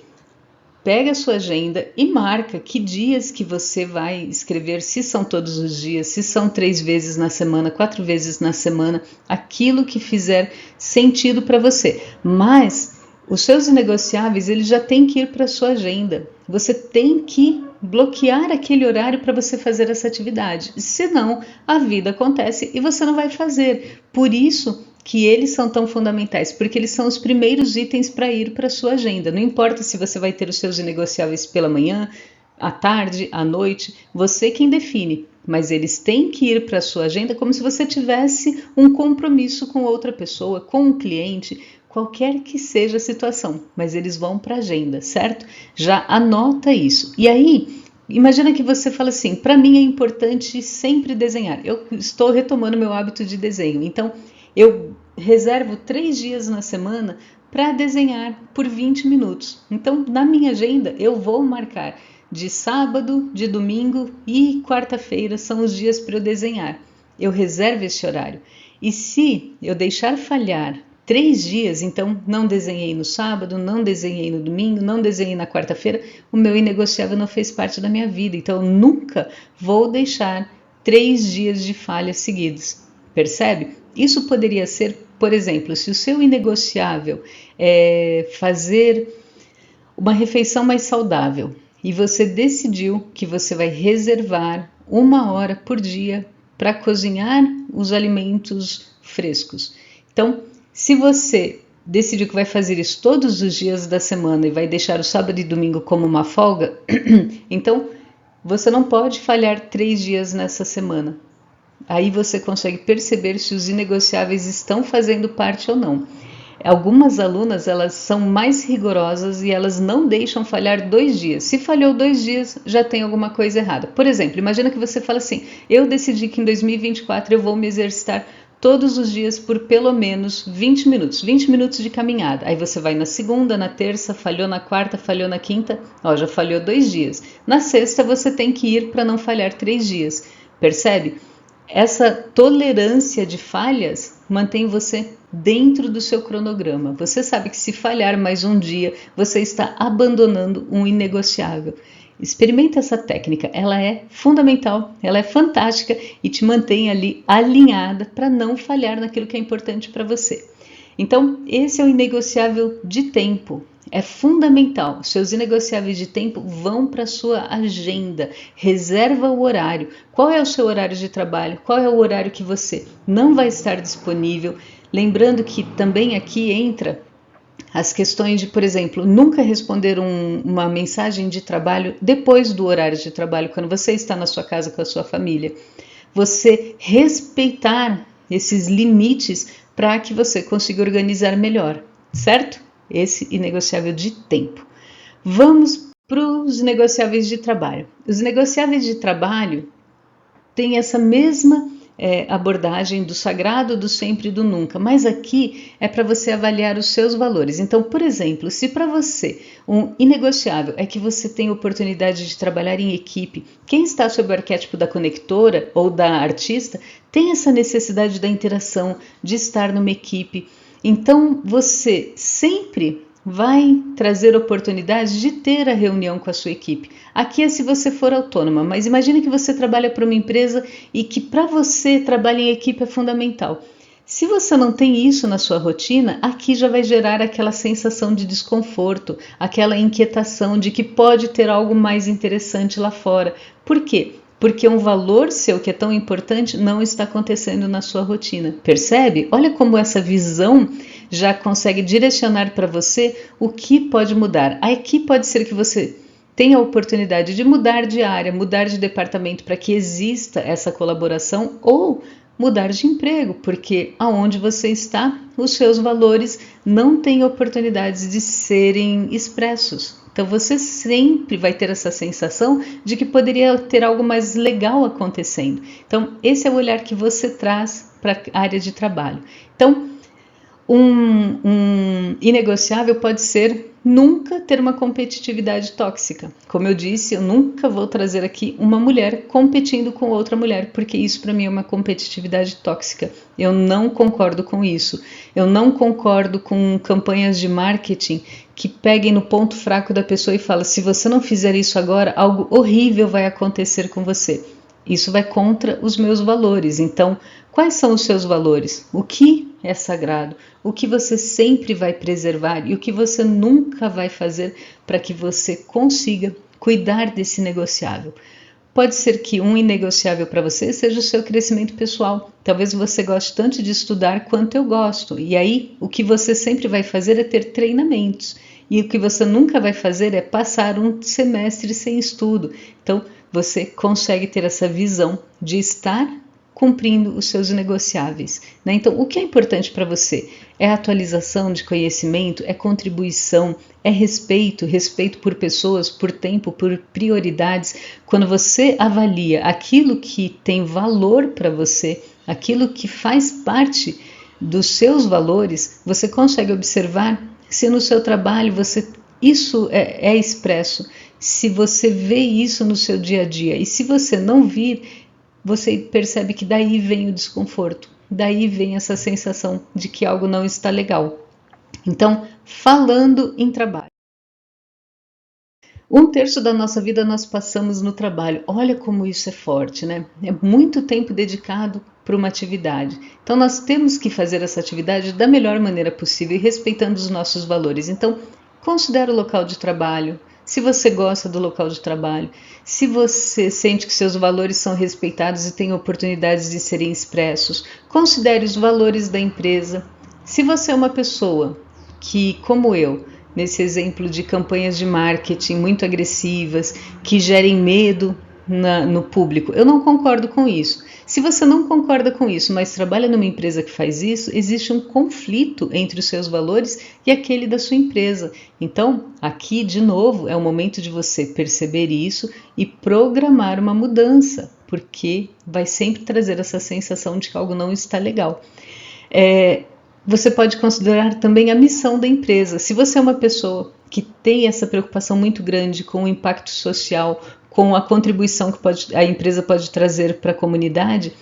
pega a sua agenda e marca que dias que você vai escrever, se são todos os dias, se são 3 vezes na semana, 4 vezes na semana, aquilo que fizer sentido para você. Mas os seus inegociáveis, eles já têm que ir para a sua agenda. Você tem que bloquear aquele horário para você fazer essa atividade. Senão, a vida acontece e você não vai fazer. Por isso que eles são tão fundamentais, porque eles são os primeiros itens para ir para a sua agenda. Não importa se você vai ter os seus inegociáveis pela manhã, à tarde, à noite, você quem define. Mas eles têm que ir para a sua agenda como se você tivesse um compromisso com outra pessoa, com um cliente, qualquer que seja a situação. Mas eles vão para a agenda, certo? Já anota isso. E aí, imagina que você fala assim, para mim é importante sempre desenhar. Eu estou retomando meu hábito de desenho, então eu reservo 3 dias na semana para desenhar por 20 minutos. Então, na minha agenda, eu vou marcar de sábado, de domingo e quarta-feira são os dias para eu desenhar. Eu reservo esse horário. E se eu deixar falhar 3 dias, então não desenhei no sábado, não desenhei no domingo, não desenhei na quarta-feira, o meu inegociável não fez parte da minha vida. Então, eu nunca vou deixar 3 dias de falha seguidos. Percebe? Isso poderia ser, por exemplo, se o seu inegociável é fazer uma refeição mais saudável e você decidiu que você vai reservar 1 hora por dia para cozinhar os alimentos frescos. Então, se você decidiu que vai fazer isso todos os dias da semana e vai deixar o sábado e domingo como uma folga, então você não pode falhar 3 dias nessa semana. Aí você consegue perceber se os inegociáveis estão fazendo parte ou não. Algumas alunas, elas são mais rigorosas e elas não deixam falhar 2 dias. Se falhou 2 dias, já tem alguma coisa errada. Por exemplo, imagina que você fala assim, eu decidi que em 2024 eu vou me exercitar todos os dias por pelo menos 20 minutos, 20 minutos de caminhada. Aí você vai na segunda, na terça, falhou na quarta, falhou na quinta, ó, já falhou 2 dias. Na sexta você tem que ir para não falhar 3 dias. Percebe? Essa tolerância de falhas mantém você dentro do seu cronograma. Você sabe que se falhar mais um dia, você está abandonando um inegociável. Experimenta essa técnica, ela é fundamental, ela é fantástica e te mantém ali alinhada para não falhar naquilo que é importante para você. Então, esse é o inegociável de tempo. É fundamental. Seus inegociáveis de tempo vão para a sua agenda. Reserva o horário. Qual é o seu horário de trabalho? Qual é o horário que você não vai estar disponível? Lembrando que também aqui entra as questões de, por exemplo, nunca responder uma mensagem de trabalho depois do horário de trabalho, quando você está na sua casa com a sua família. Você respeitar esses limites para que você consiga organizar melhor, certo? Esse inegociável de tempo. Vamos para os negociáveis de trabalho. Os negociáveis de trabalho têm essa mesma abordagem do sagrado, do sempre e do nunca, mas aqui é para você avaliar os seus valores. Então, por exemplo, se para você um inegociável é que você tem oportunidade de trabalhar em equipe, quem está sob o arquétipo da conectora ou da artista tem essa necessidade da interação, de estar numa equipe. Então, você sempre vai trazer oportunidades de ter a reunião com a sua equipe. Aqui é se você for autônoma, mas imagine que você trabalha para uma empresa e que para você trabalhar em equipe é fundamental. Se você não tem isso na sua rotina, aqui já vai gerar aquela sensação de desconforto, aquela inquietação de que pode ter algo mais interessante lá fora. Por quê? Porque um valor seu que é tão importante não está acontecendo na sua rotina. Percebe? Olha como essa visão já consegue direcionar para você o que pode mudar. Aqui pode ser que você tenha a oportunidade de mudar de área, mudar de departamento para que exista essa colaboração ou mudar de emprego, porque aonde você está, os seus valores não têm oportunidades de serem expressos. Então você sempre vai ter essa sensação de que poderia ter algo mais legal acontecendo. Então esse é o olhar que você traz para a área de trabalho. Então um inegociável pode ser nunca ter uma competitividade tóxica. Como eu disse, eu nunca vou trazer aqui uma mulher competindo com outra mulher, porque isso para mim é uma competitividade tóxica. Eu não concordo com isso. Eu não concordo com campanhas de marketing que peguem no ponto fraco da pessoa e falam: se você não fizer isso agora, algo horrível vai acontecer com você. Isso vai contra os meus valores. Então, quais são os seus valores? O que é sagrado? O que você sempre vai preservar e o que você nunca vai fazer para que você consiga cuidar desse negociável? Pode ser que um inegociável para você seja o seu crescimento pessoal. Talvez você goste tanto de estudar quanto eu gosto. E aí, o que você sempre vai fazer é ter treinamentos. E o que você nunca vai fazer é passar um semestre sem estudo. Então, você consegue ter essa visão de estar cumprindo os seus negociáveis, né? Então, o que é importante para você? É atualização de conhecimento, é contribuição, é respeito, respeito por pessoas, por tempo, por prioridades. Quando você avalia aquilo que tem valor para você, aquilo que faz parte dos seus valores, você consegue observar se no seu trabalho isso é expresso, se você vê isso no seu dia a dia. E se você não vir, você percebe que daí vem o desconforto, daí vem essa sensação de que algo não está legal. Então, falando em trabalho. 1/3 da nossa vida nós passamos no trabalho. Olha como isso é forte, né? É muito tempo dedicado para uma atividade. Então, nós temos que fazer essa atividade da melhor maneira possível e respeitando os nossos valores. Então, considere o local de trabalho. Se você gosta do local de trabalho, se você sente que seus valores são respeitados e tem oportunidades de serem expressos, considere os valores da empresa. Se você é uma pessoa que, como eu, nesse exemplo de campanhas de marketing muito agressivas, que gerem medo no público, eu não concordo com isso. Se você não concorda com isso, mas trabalha numa empresa que faz isso, existe um conflito entre os seus valores e aquele da sua empresa. Então, aqui, de novo, é o momento de você perceber isso e programar uma mudança, porque vai sempre trazer essa sensação de que algo não está legal. Você pode considerar também a missão da empresa. Se você é uma pessoa que tem essa preocupação muito grande com o impacto social, com a contribuição que a empresa pode trazer para a comunidade,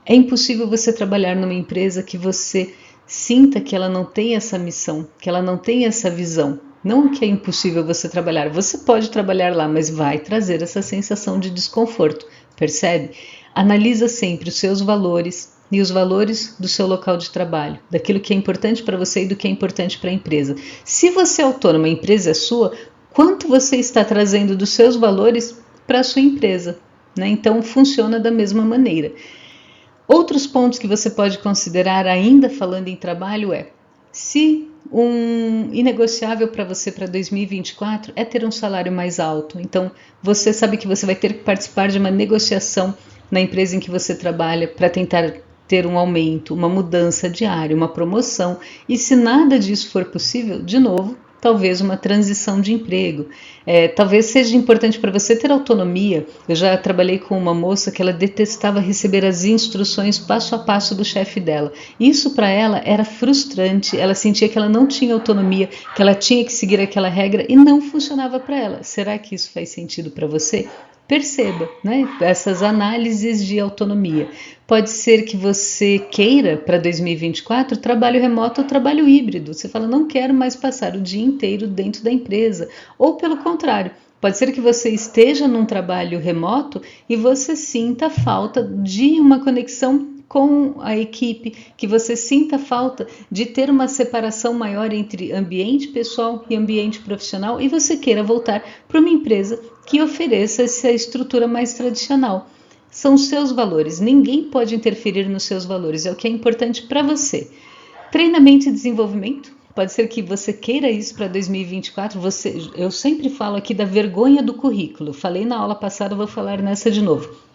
é impossível você trabalhar numa empresa que você sinta que ela não tem essa missão, que ela não tem essa visão. Não que é impossível você trabalhar, você pode trabalhar lá, mas vai trazer essa sensação de desconforto, percebe? Analisa sempre os seus valores e os valores do seu local de trabalho, daquilo que é importante para você e do que é importante para a empresa. Se você é autônomo, a empresa é sua, quanto você está trazendo dos seus valores para a sua empresa, né? Então funciona da mesma maneira. Outros pontos que você pode considerar ainda falando em trabalho se um inegociável para você para 2024 é ter um salário mais alto. Então você sabe que você vai ter que participar de uma negociação na empresa em que você trabalha para tentar ter um aumento, uma mudança diária, uma promoção. E se nada disso for possível, de novo, talvez uma transição de emprego. Talvez seja importante para você ter autonomia. Eu já trabalhei com uma moça que ela detestava receber as instruções passo a passo do chefe dela. Isso para ela era frustrante, ela sentia que ela não tinha autonomia, que ela tinha que seguir aquela regra e não funcionava para ela. Será que isso faz sentido para você? Perceba, né, essas análises de autonomia. Pode ser que você queira, para 2024, trabalho remoto ou trabalho híbrido. Você fala, não quero mais passar o dia inteiro dentro da empresa. Ou pelo contrário, pode ser que você esteja num trabalho remoto e você sinta falta de uma conexão com a equipe, que você sinta falta de ter uma separação maior entre ambiente pessoal e ambiente profissional e você queira voltar para uma empresa que ofereça essa estrutura mais tradicional. São os seus valores, ninguém pode interferir nos seus valores, é o que é importante para você. Treinamento e desenvolvimento, pode ser que você queira isso para 2024, eu sempre falo aqui da vergonha do currículo, falei na aula passada, vou falar nessa de novo.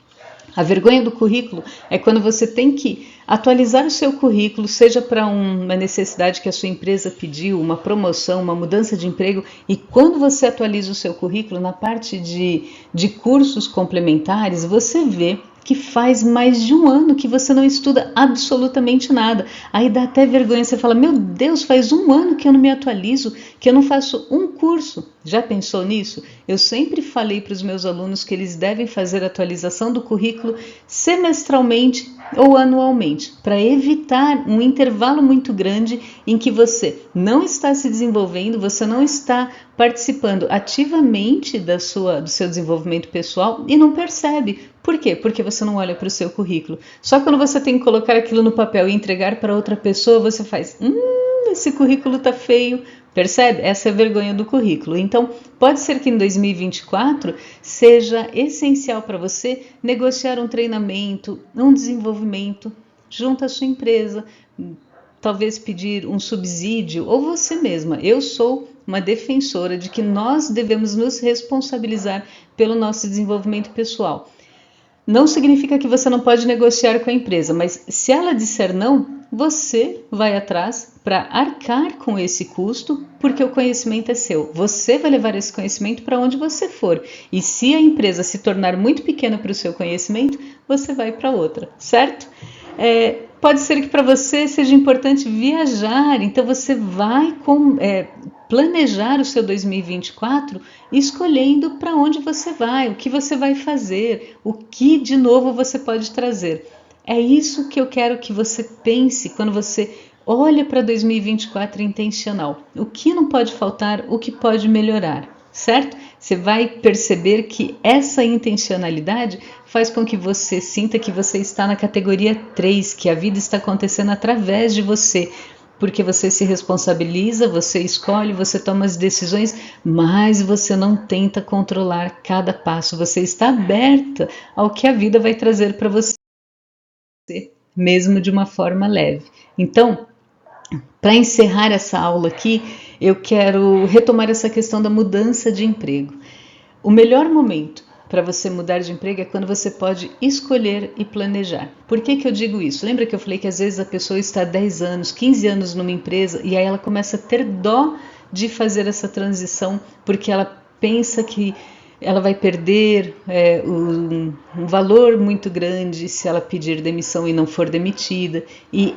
A vergonha do currículo é quando você tem que atualizar o seu currículo, seja para uma necessidade que a sua empresa pediu, uma promoção, uma mudança de emprego, e quando você atualiza o seu currículo, na parte de cursos complementares, você vê que faz mais de um ano que você não estuda absolutamente nada. Aí dá até vergonha, você fala, meu Deus, faz um ano que eu não me atualizo, que eu não faço um curso. Já pensou nisso? Eu sempre falei para os meus alunos que eles devem fazer a atualização do currículo semestralmente ou anualmente, para evitar um intervalo muito grande em que você não está se desenvolvendo, você não está participando ativamente do seu desenvolvimento pessoal e não percebe. Por quê? Porque você não olha para o seu currículo. Só quando você tem que colocar aquilo no papel e entregar para outra pessoa, você faz, esse currículo tá feio. Percebe? Essa é a vergonha do currículo. Então, pode ser que em 2024 seja essencial para você negociar um treinamento, um desenvolvimento junto à sua empresa, talvez pedir um subsídio ou você mesma. Eu sou uma defensora de que nós devemos nos responsabilizar pelo nosso desenvolvimento pessoal. Não significa que você não pode negociar com a empresa, mas se ela disser não, você vai atrás para arcar com esse custo, porque o conhecimento é seu. Você vai levar esse conhecimento para onde você for. E se a empresa se tornar muito pequena para o seu conhecimento, você vai para outra, certo? Pode ser que para você seja importante viajar, então você vai planejar o seu 2024 escolhendo para onde você vai, o que você vai fazer, o que de novo você pode trazer. É isso que eu quero que você pense quando você olha para 2024 intencional. O que não pode faltar, o que pode melhorar, certo? Você vai perceber que essa intencionalidade faz com que você sinta que você está na categoria 3, que a vida está acontecendo através de você, porque você se responsabiliza, você escolhe, você toma as decisões, mas você não tenta controlar cada passo, você está aberta ao que a vida vai trazer para você, mesmo de uma forma leve. Então, para encerrar essa aula aqui, eu quero retomar essa questão da mudança de emprego. O melhor momento para você mudar de emprego é quando você pode escolher e planejar. Por que eu digo isso? Lembra que eu falei que às vezes a pessoa está 10 anos, 15 anos numa empresa e aí ela começa a ter dó de fazer essa transição porque ela pensa que ela vai perder um valor muito grande se ela pedir demissão e não for demitida. E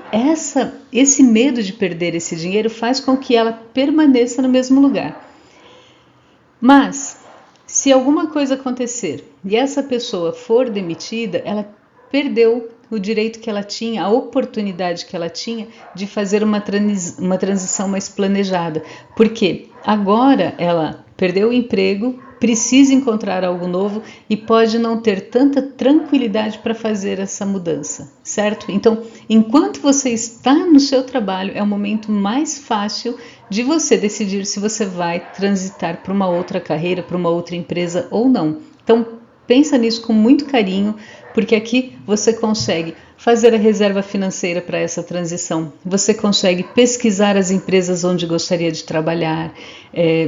esse medo de perder esse dinheiro faz com que ela permaneça no mesmo lugar. Mas, se alguma coisa acontecer e essa pessoa for demitida, ela perdeu o direito que ela tinha, a oportunidade que ela tinha de fazer uma transição mais planejada. Porque agora ela perdeu o emprego, precisa encontrar algo novo e pode não ter tanta tranquilidade para fazer essa mudança, certo? Então, enquanto você está no seu trabalho, é o momento mais fácil de você decidir se você vai transitar para uma outra carreira, para uma outra empresa ou não. Então, pensa nisso com muito carinho, porque aqui você consegue fazer a reserva financeira para essa transição, você consegue pesquisar as empresas onde gostaria de trabalhar,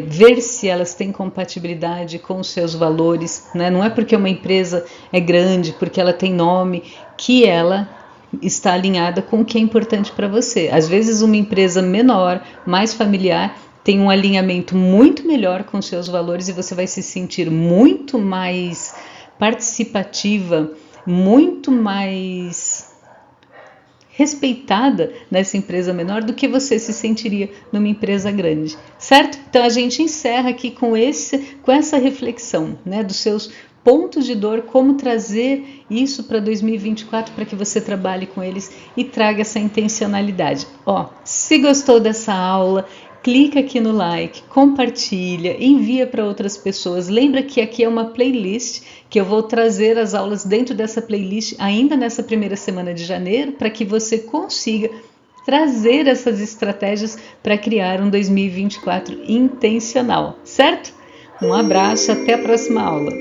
ver se elas têm compatibilidade com os seus valores, né? Não é porque uma empresa é grande, porque ela tem nome, que ela está alinhada com o que é importante para você. Às vezes uma empresa menor, mais familiar, tem um alinhamento muito melhor com seus valores e você vai se sentir muito mais participativa, muito mais respeitada nessa empresa menor do que você se sentiria numa empresa grande, certo? Então a gente encerra aqui com essa reflexão, né, dos seus pontos de dor, como trazer isso para 2024 para que você trabalhe com eles e traga essa intencionalidade. Se gostou dessa aula, clica aqui no like, compartilha, envia para outras pessoas. Lembra que aqui é uma playlist, que eu vou trazer as aulas dentro dessa playlist ainda nessa primeira semana de janeiro, para que você consiga trazer essas estratégias para criar um 2024 intencional, certo? Um abraço, até a próxima aula.